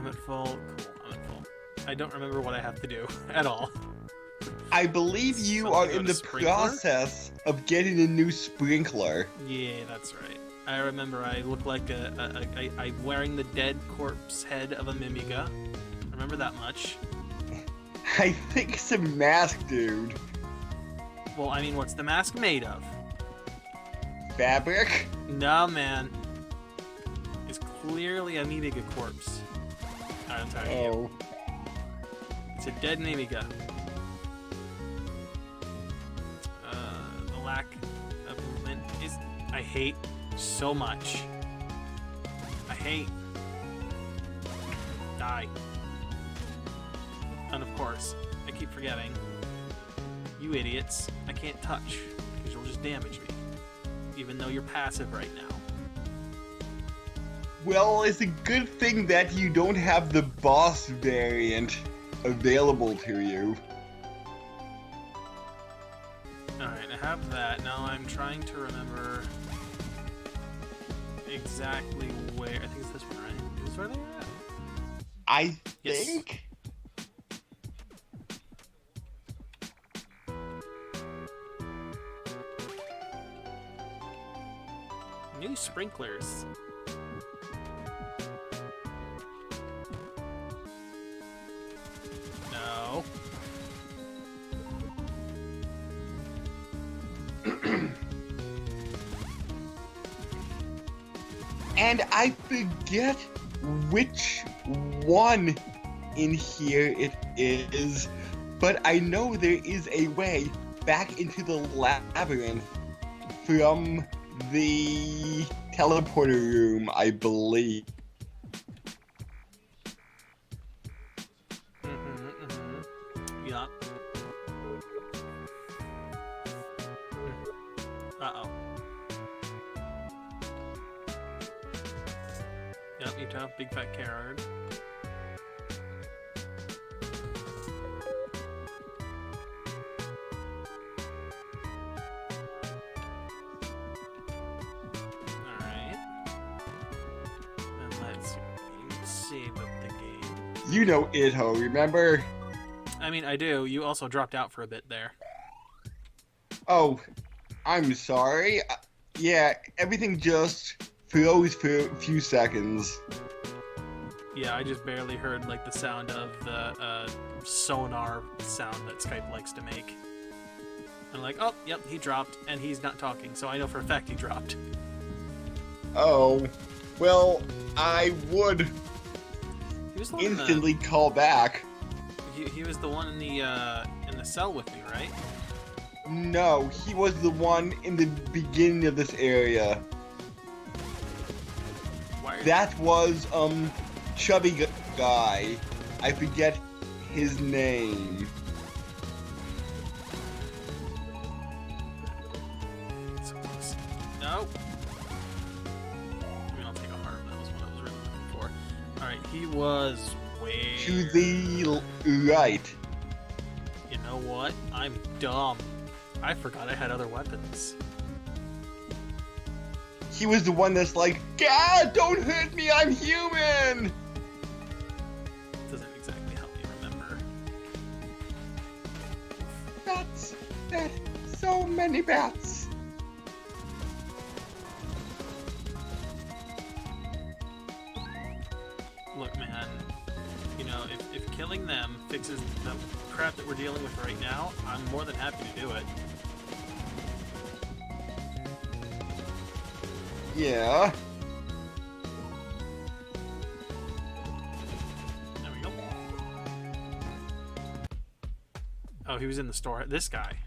I'm at full. Cool, I'm at full. I don't remember what I have to do at all. I believe you Something are about in a the sprinkler? process of getting a new sprinkler. Yeah, that's right. I remember I look like I'm wearing the dead corpse head of a Mimiga. Remember that much. I think it's a mask, dude. Well, I mean, what's the mask made of? Fabric? No, man. It's clearly a Mimiga corpse. I'm telling you. Oh. It's a dead Mimiga. The lack of movement is... I hate so much. I hate... Die. And of course, I keep forgetting. You idiots, I can't touch, because you'll just damage me. Even though you're passive right now. Well, it's a good thing that you don't have the boss variant available to you. Alright, I have that. Now I'm trying to remember exactly where... I think it's this one, right? Is this where they're at? I Yes. think? New sprinklers. No. And I forget which one in here it is, but I know there is a way back into the labyrinth from the teleporter room, I believe. Yup. Uh-oh. Yep, you tough, big fat carrot. Alright. And let's save up the game. You know Itho, remember? I mean, I do. You also dropped out for a bit there. Oh, I'm sorry. Yeah, everything just froze for a few seconds. Yeah, I just barely heard like the sound of the sonar sound that Skype likes to make. I'm like, oh, yep, he dropped, and he's not talking, so I know for a fact he dropped. Oh, well, I would He was the one instantly call back. he was the one in the cell with me, right? No, he was the one in the beginning of this area. Why? That was, chubby guy. I forget his name. So close. No. I mean, I'll take a heart. That was what I was really looking for. All right, he was way. To the right. You know what? I'm dumb. I forgot I had other weapons. He was the one that's like, God, don't hurt me, I'm human! Doesn't exactly help me remember. Bats. So many bats. Look, man, you know, if killing them fixes the crap that we're dealing with right now, I'm more than happy to do it. Yeah. There we go. Oh, he was in the store. This guy.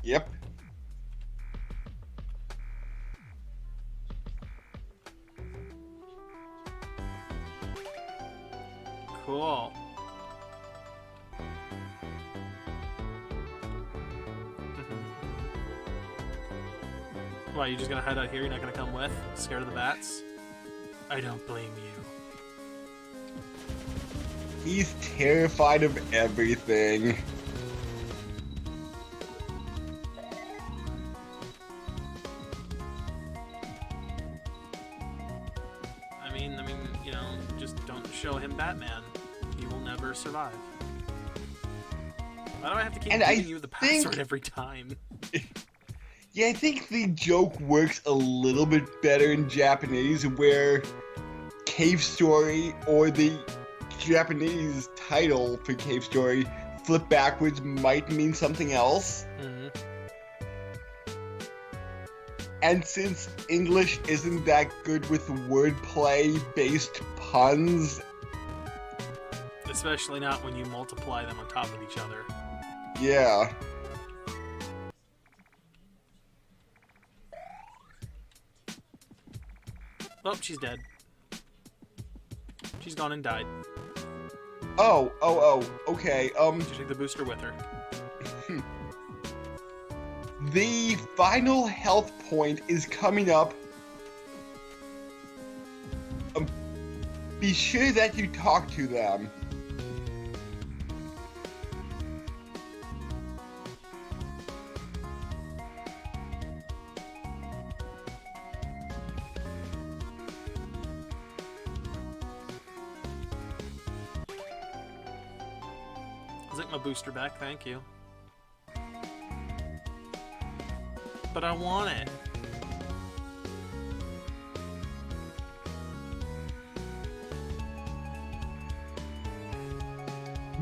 Yep. Cool. Why, you just gonna hide out here? You're not gonna come with? Scared of the bats? I don't blame you. He's terrified of everything. I mean, you know, Just don't show him Batman. He will never survive. Why do I have to keep giving you the password every time? Yeah, I think the joke works a little bit better in Japanese, where Cave Story or the Japanese title for Cave Story flip backwards might mean something else. Mm-hmm. And since English isn't that good with wordplay-based puns... Especially not when you multiply them on top of each other. Yeah. Oh, she's dead. She's gone and died. Oh, okay, Did you take the booster with her? The final health point is coming up. Be sure that you talk to them. I'll take my booster back, thank you. But I want it.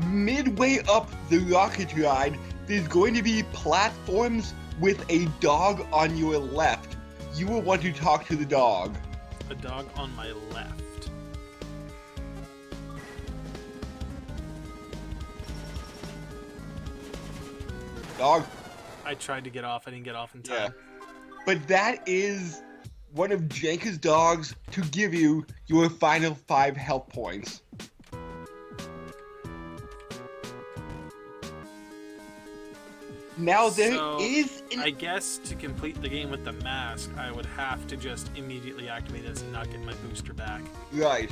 Midway up the rocket ride, there's going to be platforms with a dog on your left. You will want to talk to the dog. A dog on my left. Dog. I tried to get off, I didn't get off in time. Yeah. But that is one of Janka's dogs to give you your final 5 health points. Now there is I guess to complete the game with the mask, I would have to just immediately activate this and not get my booster back. Right.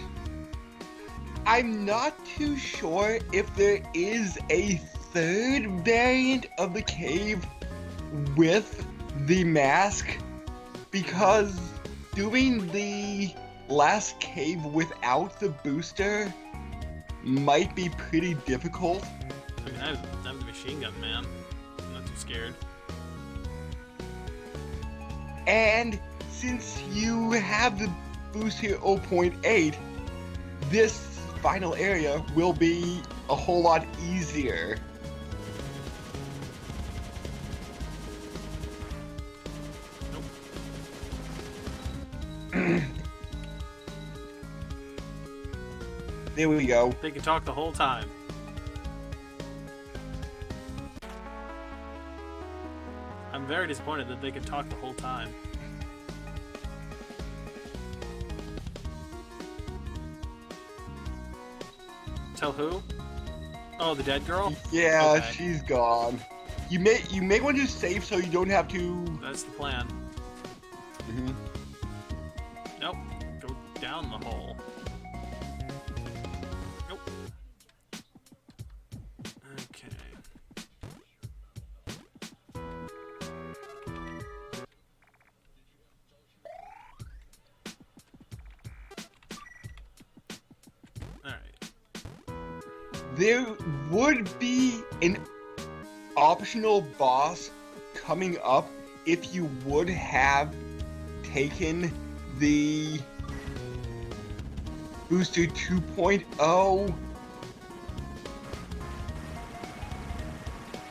I'm not too sure if there is a third variant of the cave with the mask, because doing the last cave without the booster might be pretty difficult. I mean, I have the machine gun, man. I'm not too scared. And since you have the booster 0.8, this final area will be a whole lot easier. There we go. They can talk the whole time. I'm very disappointed that they could talk the whole time. Tell who? Oh, the dead girl? Yeah, Okay. she's gone. You may want to save so you don't have to... That's the plan. Mhm. Nope. Go down the hole. Nope. Okay. Alright. There would be an optional boss coming up if you would have taken the Booster 2.0.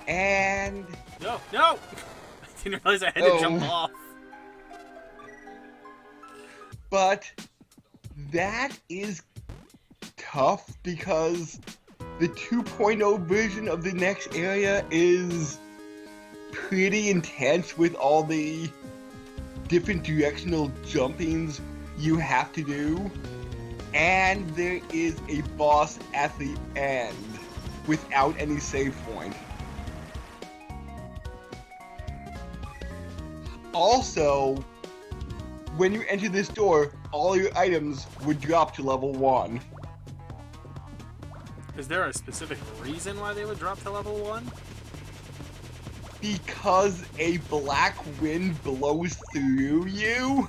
And... No! No! I didn't realize I had to jump off. But that is tough because the 2.0 version of the next area is pretty intense with all the different directional jumpings you have to do. And there is a boss at the end without any save point. Also, when you enter this door, all your items would drop to level 1. Is there a specific reason why they would drop to level 1? Because a black wind blows through you?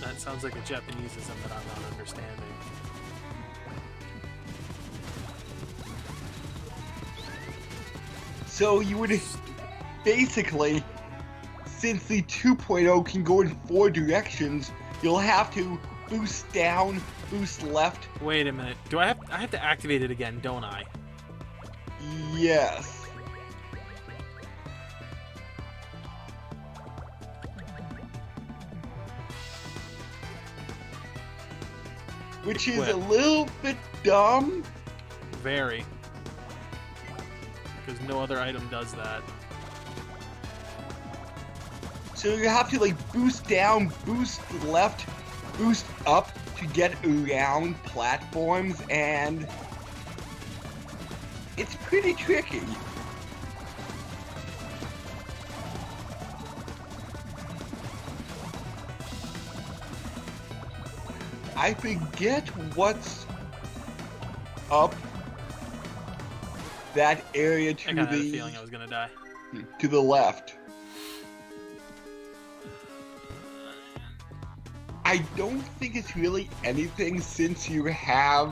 That sounds like a Japaneseism that I'm not understanding. So you would basically, since the 2.0 can go in 4 directions, you'll have to boost down, boost left. Wait a minute. Do I have to activate it again, don't I? Yes. Which is Equip. a little bit dumb. Very. Because no other item does that. So you have to like boost down, boost left, boost up to get around platforms, and it's pretty tricky. I forget what's up that area I to kinda had a feeling I was gonna die. the left. I don't think it's really anything since you have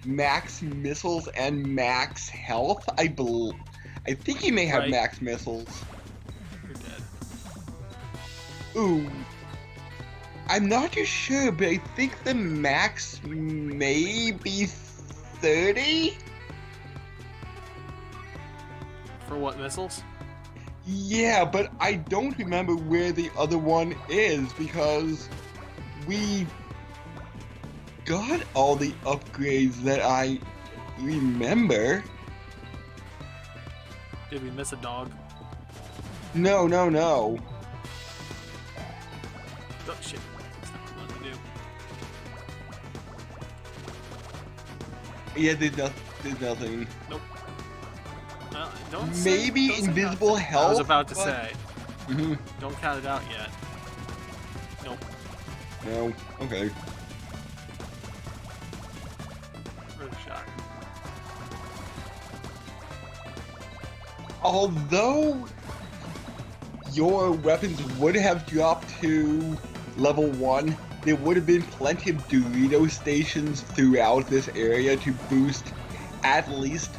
max missiles and max health. I think you may have Right. max missiles. You're dead. Ooh. I'm not too sure, but I think the max may be 30? For what, missiles? Yeah, but I don't remember where the other one is because we got all the upgrades that I remember. Did we miss a dog? No. Oh shit. That's not what I wanted to do. Yeah, there's nothing. Nope. Don't say- Maybe don't say invisible nothing. health. I was about to but- say. Mhm. Don't count it out yet. Nope. No. Okay. Earth shock. Although your weapons would have dropped to level 1, there would have been plenty of Dorito stations throughout this area to boost at least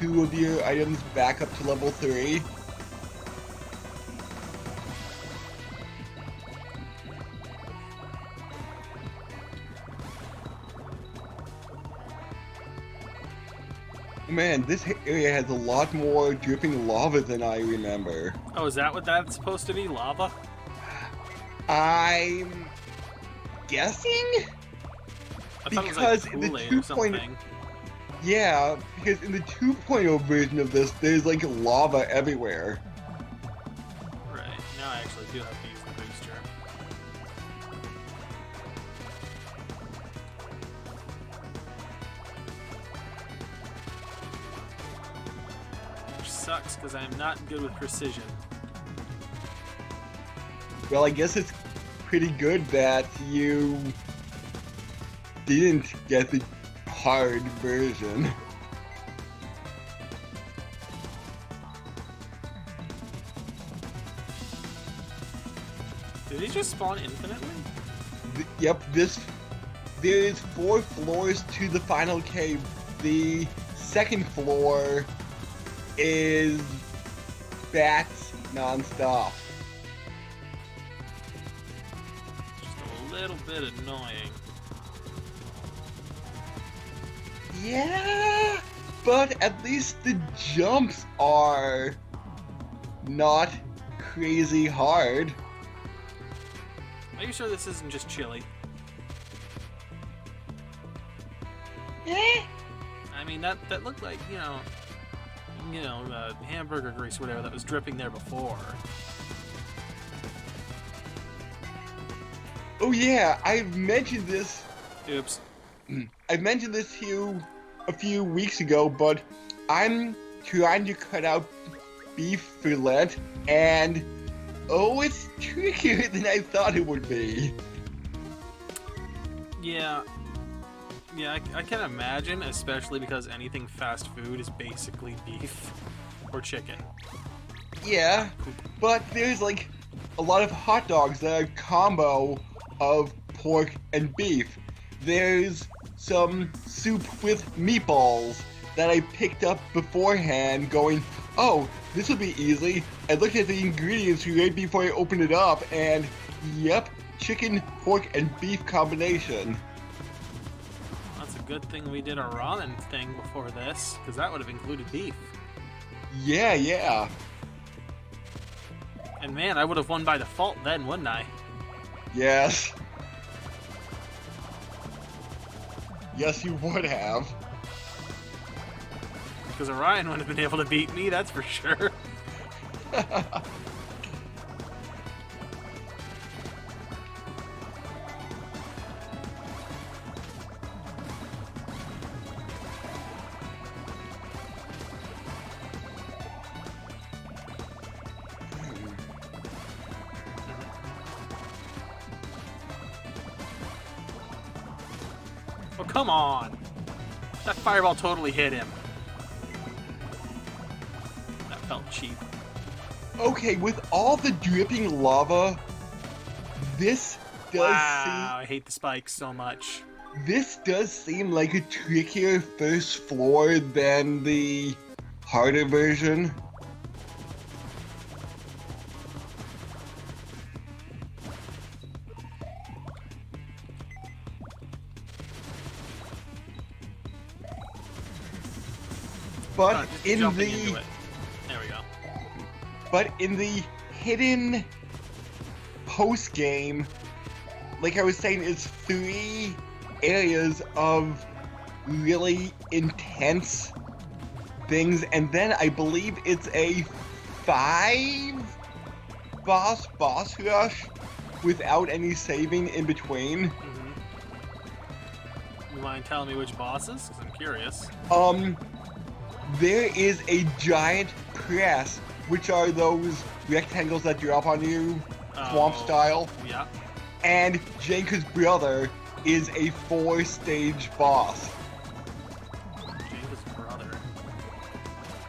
2 of your items back up to level 3. Man, this area has a lot more dripping lava than I remember. Oh, is that what that's supposed to be? Lava? I'm guessing? I thought Because it in was the like Kool-Aid 2.0 or something. Yeah, because in the 2.0 version of this, there's like lava everywhere. Right. Now I actually do have to use the booster. Which sucks because I am not good with precision. Well, I guess it's pretty good that you didn't get the hard version. Did he just spawn infinitely? Yep, there's 4 floors to the final cave. The second floor is bats nonstop. Just a little bit annoying. Yeah, but at least the jumps are not crazy hard. Are you sure this isn't just chili? Eh? I mean, that looked like, hamburger grease or whatever that was dripping there before. Oh yeah, I've mentioned this. Oops. I mentioned this to you a few weeks ago, but I'm trying to cut out beef fillet, and oh, it's trickier than I thought it would be. Yeah. Yeah, I can imagine, especially because anything fast food is basically beef or chicken. Yeah, but there's like a lot of hot dogs that are a combo of pork and beef. There's some soup with meatballs, that I picked up beforehand going, oh, this will be easy. I looked at the ingredients right before I opened it up and, yep, chicken, pork, and beef combination. That's a good thing we did a ramen thing before this, because that would have included beef. Yeah. And man, I would have won by default then, wouldn't I? Yes. Yes, you would have. Because Orion wouldn't have been able to beat me, that's for sure. Oh, come on! That fireball totally hit him. That felt cheap. Okay, with all the dripping lava, this does Wow, I hate the spikes so much. this does seem like a trickier first floor than the harder version. But Just in jumping the into it. There we go. But in the hidden post game, like I was saying, it's 3 areas of really intense things, and then I believe it's a 5 boss rush without any saving in between. You mind telling me which bosses? Because I'm curious. There is a giant press, which are those rectangles that drop on you, swamp Oh, style. Yeah. And Jenka's brother is a 4-stage boss. James' brother.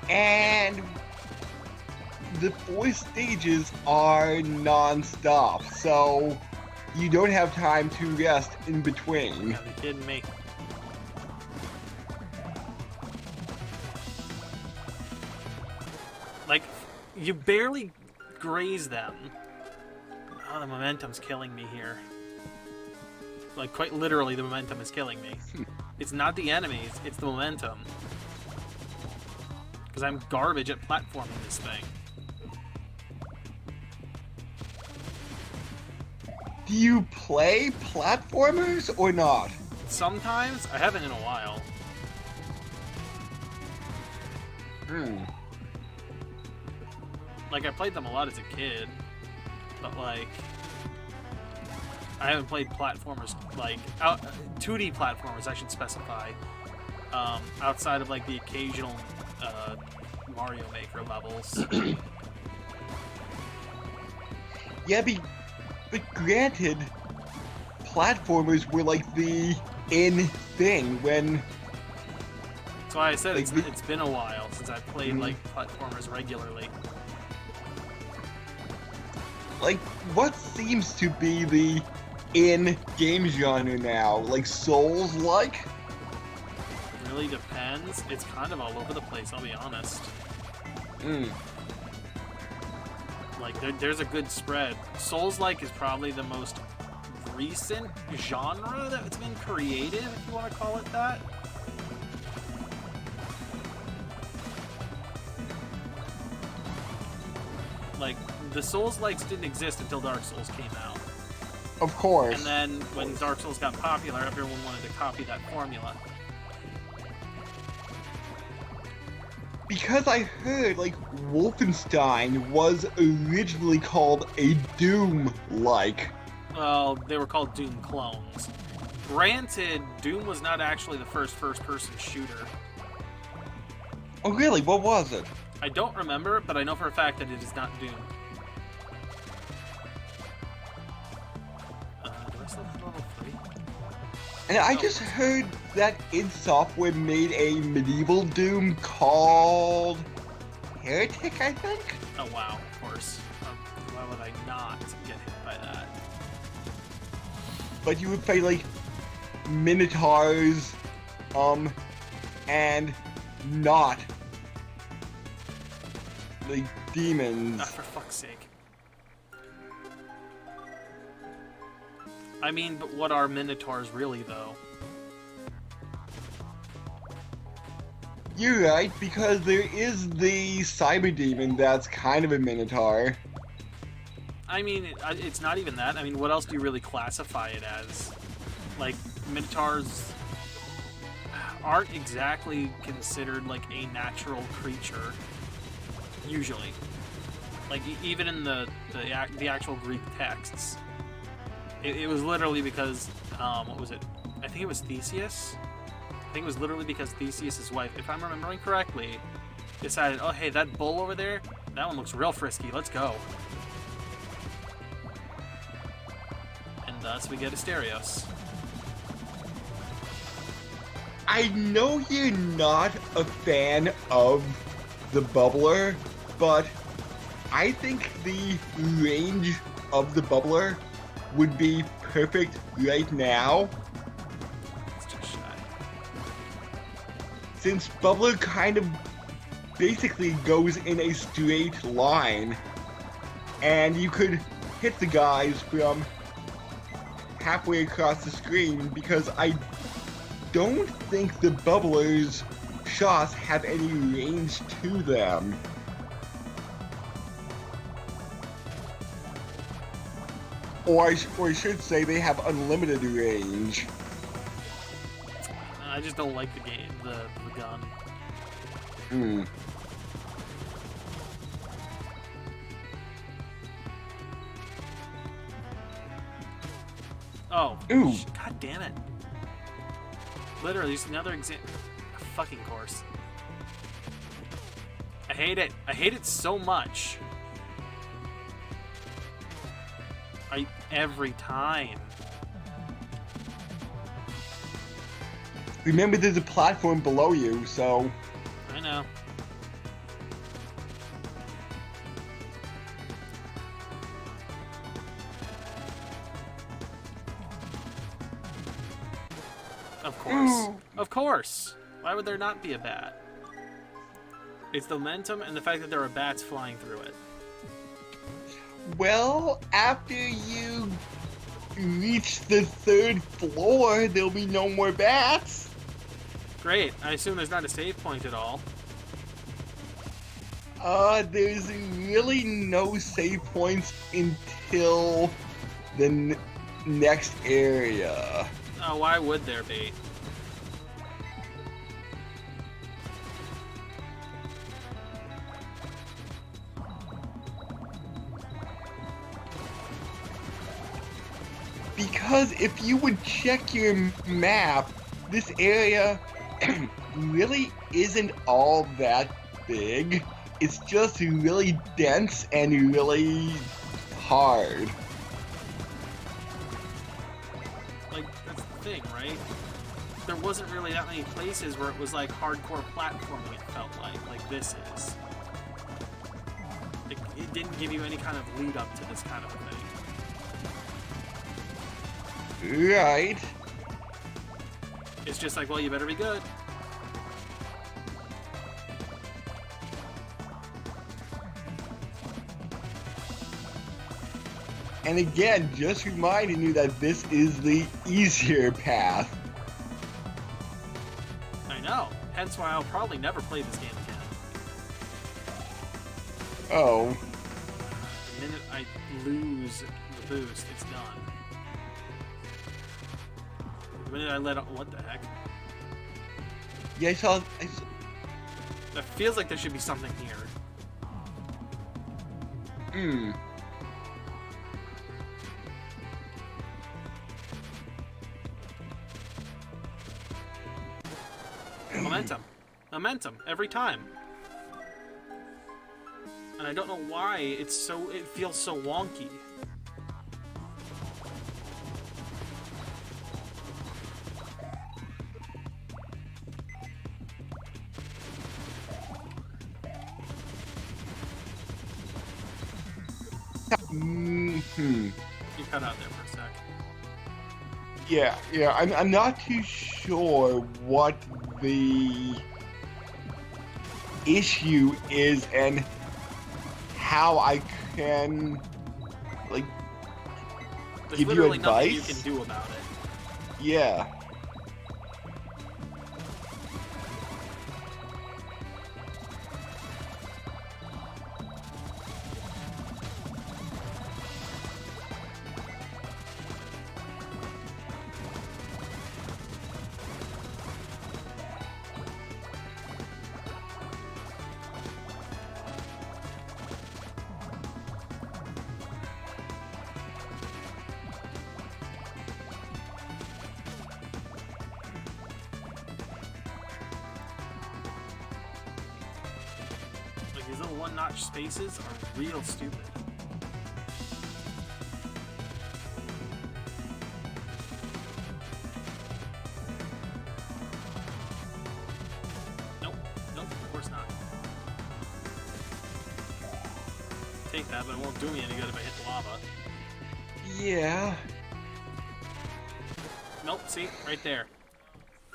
And the 4 stages are non-stop, so you don't have time to rest in between. Yeah, they kidding me. Like, you barely graze them. Oh, the momentum's killing me here. Like, quite literally, the momentum is killing me. It's not the enemies, it's the momentum. Because I'm garbage at platforming this thing. Do you play platformers or not? Sometimes, I haven't in a while. Like, I played them a lot as a kid, but, like, I haven't played platformers, like, 2D platformers, I should specify, outside of, like, the occasional Mario Maker levels. Yeah, but granted, platformers were like the in thing when... That's why I said Like, it's been a while since I've played, like, platformers regularly. Like, what seems to be the in-game genre now? Like, Souls-like? It really depends. It's kind of all over the place, I'll be honest. Like, there's a good spread. Souls-like is probably the most recent genre that's been created, if you want to call it that. Like, the Souls-likes didn't exist until Dark Souls came out. Of course. And then, when Dark Souls got popular, everyone wanted to copy that formula. Because I heard, like, Wolfenstein was originally called a Doom-like. Well, they were called Doom clones. Granted, Doom was not actually the first first-person shooter. Oh, really? What was it? I don't remember, but I know for a fact that it is not Doom. Do I still have level 3? And I just heard that id Software made a medieval Doom called Heretic, I think? Oh wow, of course. Why would I not get hit by that? But you would fight, like, Minotaurs, and not like demons. Ah, for fuck's sake. I mean, but what are minotaurs really, though? You're right, because there is the cyber demon that's kind of a minotaur. I mean, it's not even that. I mean, what else do you really classify it as? Like, minotaurs aren't exactly considered like a natural creature, usually. Like, even in the actual Greek texts, it was literally because, what was it? I think it was Theseus? I think it was literally because Theseus' wife, if I'm remembering correctly, decided, oh, hey, that bull over there, that one looks real frisky, let's go. And thus we get Asterios. I know you're not a fan of the bubbler, but I think the range of the bubbler would be perfect right now. It's just shy. Since bubbler kind of basically goes in a straight line, and you could hit the guys from halfway across the screen, because I don't think the bubbler's shots have any range to them. Or I should say they have unlimited range. I just don't like the game, the gun. Hmm. Oh, Ooh. God damn it. Literally, just another example. Fucking course. I hate it. I hate it so much. Every time. Remember, there's a platform below you, so... I know. Of course. Ooh. Of course. Why would there not be a bat? It's the momentum and the fact that there are bats flying through it. Well, after you reach the 3rd floor, there'll be no more bats. Great. I assume there's not a save point at all. There's really no save points until the next area. Oh, why would there be? Because if you would check your map, this area really isn't all that big. It's just really dense and really hard. Like, that's the thing, right? There wasn't really that many places where it was like hardcore platforming, it felt like this is. It didn't give you any kind of lead up to this kind of a thing. Right. It's just like, well, you better be good. And again, just reminding you that this is the easier path. I know. Hence why I'll probably never play this game again. Oh. The minute I lose the boost, it's done. The minute I let out, what the heck? Yeah, I saw. That feels like there should be something here. Hmm. Momentum. Momentum, every time. And I don't know why it feels so wonky. Hmm. You cut out there for a sec. Yeah. I'm not too sure what the issue is and how I can, like, There's give you literally nothing you advice? can do about it. Yeah. Like, these little one-notch spaces are real stupid. Nope. Nope, of course not. Take that, but it won't do me any good if I hit the lava. Yeah. Nope, see? Right there.